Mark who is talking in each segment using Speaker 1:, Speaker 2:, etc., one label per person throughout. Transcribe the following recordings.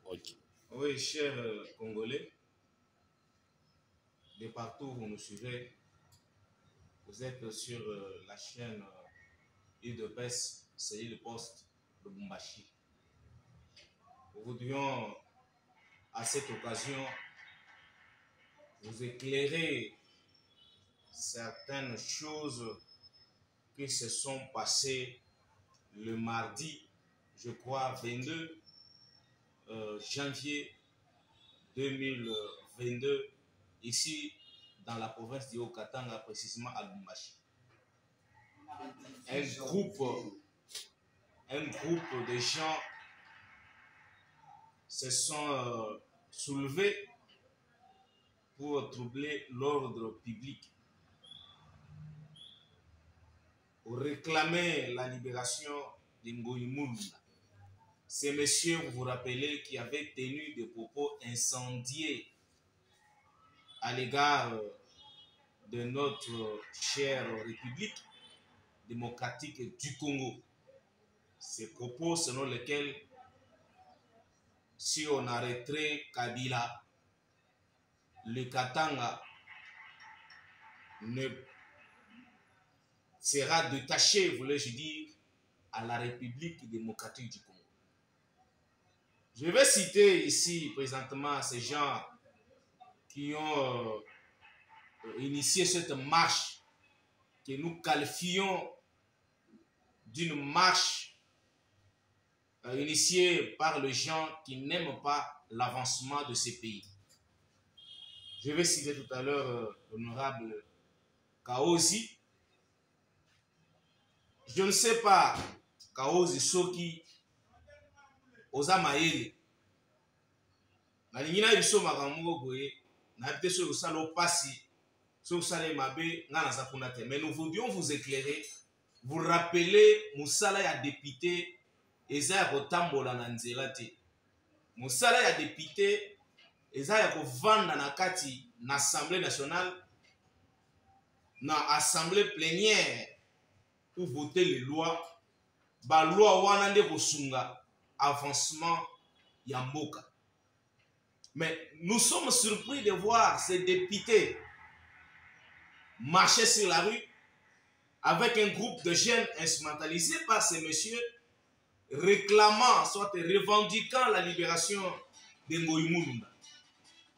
Speaker 1: Ok.
Speaker 2: Oui, chers Congolais, de partout où vous nous suivez, vous êtes sur la chaîne UDPS, c'est le poste de Bumbashi. Nous voudrions à cette occasion vous éclairer certaines choses qui se sont passées le mardi, je crois, 22 janvier 2022, ici dans la province du Haut-Katanga, précisément à Lubumbashi. Un groupe de gens se sont soulevés pour troubler l'ordre public, pour réclamer la libération de Ngoï Mulunda. Ces messieurs, vous vous rappelez, qui avaient tenu des propos incendiés à l'égard de notre chère République démocratique du Congo. Ces propos selon lesquels, si on arrêterait Kabila, le Katanga ne sera détaché, voulais-je dire, à la République démocratique du Congo. Je vais citer ici présentement ces gens qui ont initié cette marche que nous qualifions d'une marche initiée par les gens qui n'aiment pas l'avancement de ces pays. Je vais citer tout à l'heure l'honorable Kaozi. Je ne sais pas, Kaozi Soki, Oza Maele. Malingina biso makambo boye, na peut so salo pasi, so sale mabe ngana zakuna te. Mais nous voudrions vous éclairer, vous rappeler musala ya député eza ya kotambola na nzela te. Musala ya député eza ya kovanda na kati na Assemblée nationale, na assemblée plénière pour voter les lois, ba loi wana nde kosunga avancement ya mboka. Mais nous sommes surpris de voir ces députés marcher sur la rue avec un groupe de jeunes instrumentalisés par ces messieurs réclamant, soit revendiquant la libération de Ngoï Mulunda.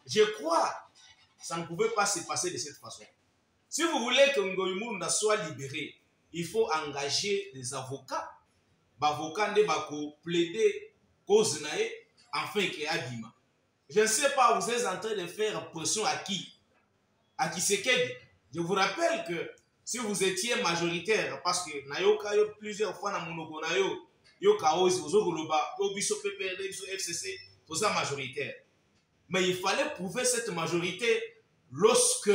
Speaker 2: Je crois que ça ne pouvait pas se passer de cette façon. Si vous voulez que Ngoï Mulunda soit libéré, il faut engager des avocats. Avocats ne bako plaider cause nae afin qu'il y ait abîme. Je ne sais pas, vous êtes en train de faire pression à qui? À Tshisekedi. Je vous rappelle que si vous étiez majoritaire, parce que Nayoka yo plusieurs fois dans monoko nayo, yo kaozi ozogoloba, obiso PPRD, obiso FCC, tout ça majoritaire. Mais il fallait prouver cette majorité lorsque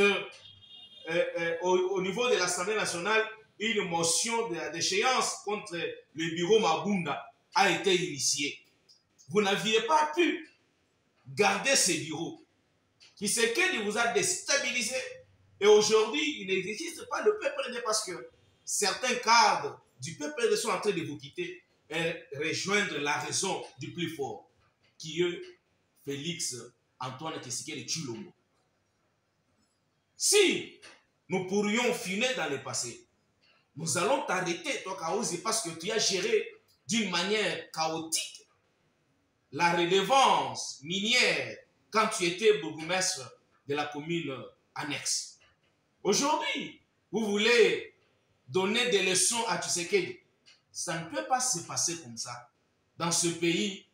Speaker 2: au niveau de l'Assemblée nationale, une motion d'échéance contre le bureau Mabunda a été initiée. Vous n'aviez pas pu garder ces bureaux. Tshisekedi vous a déstabilisé. Et aujourd'hui, il n'existe pas le PPRD parce que certains cadres du PPRD sont en train de vous quitter et rejoindre la raison du plus fort, qui est Félix Antoine Tshisekedi Tshilombo. Si nous pourrions finir dans le passé, nous allons t'arrêter, toi Kaozi, parce que tu as géré d'une manière chaotique la redevance minière quand tu étais bourgmestre de la commune annexe. Aujourd'hui, vous voulez donner des leçons à Tshisekedi. Ça ne peut pas se passer comme ça. Dans ce pays,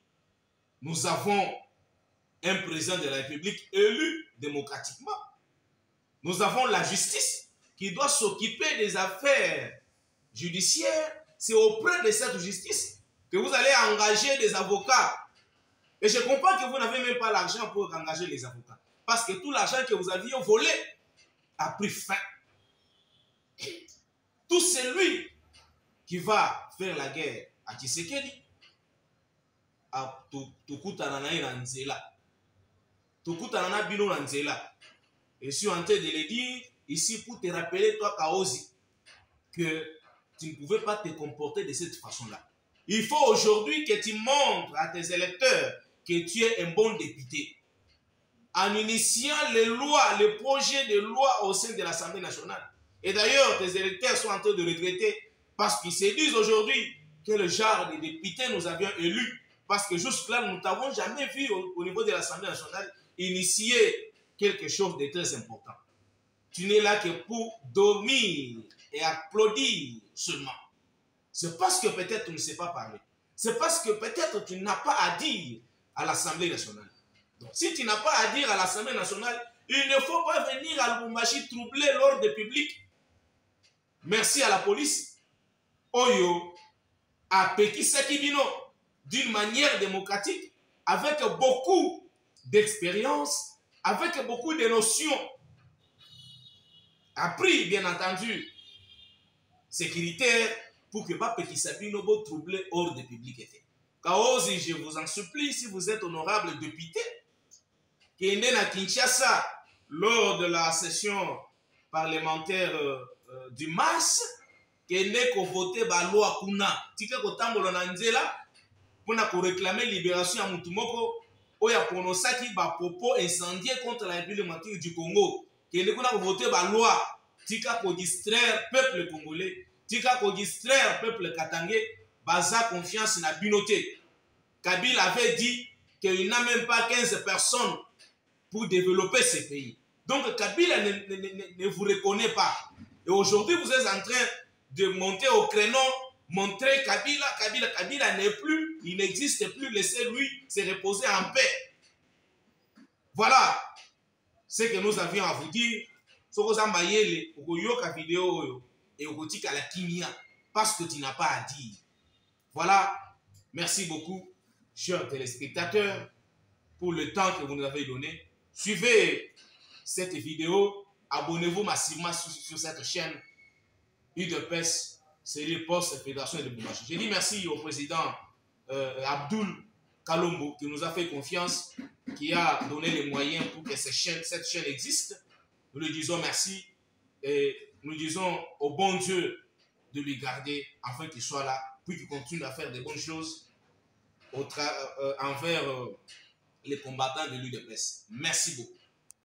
Speaker 2: nous avons un président de la République élu démocratiquement. Nous avons la justice qui doit s'occuper des affaires judiciaires. C'est auprès de cette justice que vous allez engager des avocats. Et je comprends que vous n'avez même pas l'argent pour engager les avocats. Parce que tout l'argent que vous aviez volé a pris fin. Tout celui qui va faire la guerre à Tshisekedi, à et je suis en train de le dire ici pour te rappeler, toi Kaozi, que tu ne pouvais pas te comporter de cette façon-là. Il faut aujourd'hui que tu montres à tes électeurs que tu es un bon député. En initiant les lois, les projets de loi au sein de l'Assemblée nationale. Et d'ailleurs, tes électeurs sont en train de regretter parce qu'ils se disent aujourd'hui que le genre de députés nous avions élus. Parce que jusque-là, nous ne t'avons jamais vu au niveau de l'Assemblée nationale initier quelque chose de très important. Tu n'es là que pour dormir et applaudir seulement. C'est parce que peut-être tu ne sais pas parler. C'est parce que peut-être tu n'as pas à dire à l'Assemblée nationale. Donc, si tu n'as pas à dire à l'Assemblée nationale, il ne faut pas venir à Lubumbashi troubler l'ordre public. Merci à la police. Oyo a Pekisaki Bino d'une manière démocratique, avec beaucoup d'expérience, avec beaucoup de notions. Appris, bien entendu, sécuritaire pour que pas Pekisaki Bino troubler l'ordre public. Kaozi, je vous en supplie, si vous êtes honorable député, qui est né à Kinshasa lors de la session parlementaire du mars, qui est né pour voter la loi Kuna, tika kotambola na nzela pour réclamer libération à Mutumoko, où il y a prononcé qui va propos incendié contre la République du Congo, qui est né pour voter la loi, tika ko distraire peuple congolais, tika ko distraire peuple katangé, baza confiance na binoté. Kabila avait dit qu'il n'a même pas 15 personnes pour développer ce pays. Donc Kabila ne vous reconnaît pas. Et aujourd'hui, vous êtes en train de monter au créneau, montrer Kabila n'est plus, il n'existe plus, laissez-lui se reposer en paix. Voilà ce que nous avions à vous dire. Parce que tu n'as pas à dire. Voilà, merci beaucoup, chers téléspectateurs, pour le temps que vous nous avez donné. Suivez cette vidéo, abonnez-vous massivement sur cette chaîne UDPS, série Post Fédération de Lubumbashi. Je dis merci au président Abdoul Kalombo qui nous a fait confiance, qui a donné les moyens pour que cette chaîne existe. Nous lui disons merci et nous disons au bon Dieu de lui garder afin qu'il soit là, puis qu'il continue à faire de bonnes choses envers les combattants de l'UDPS. Merci beaucoup.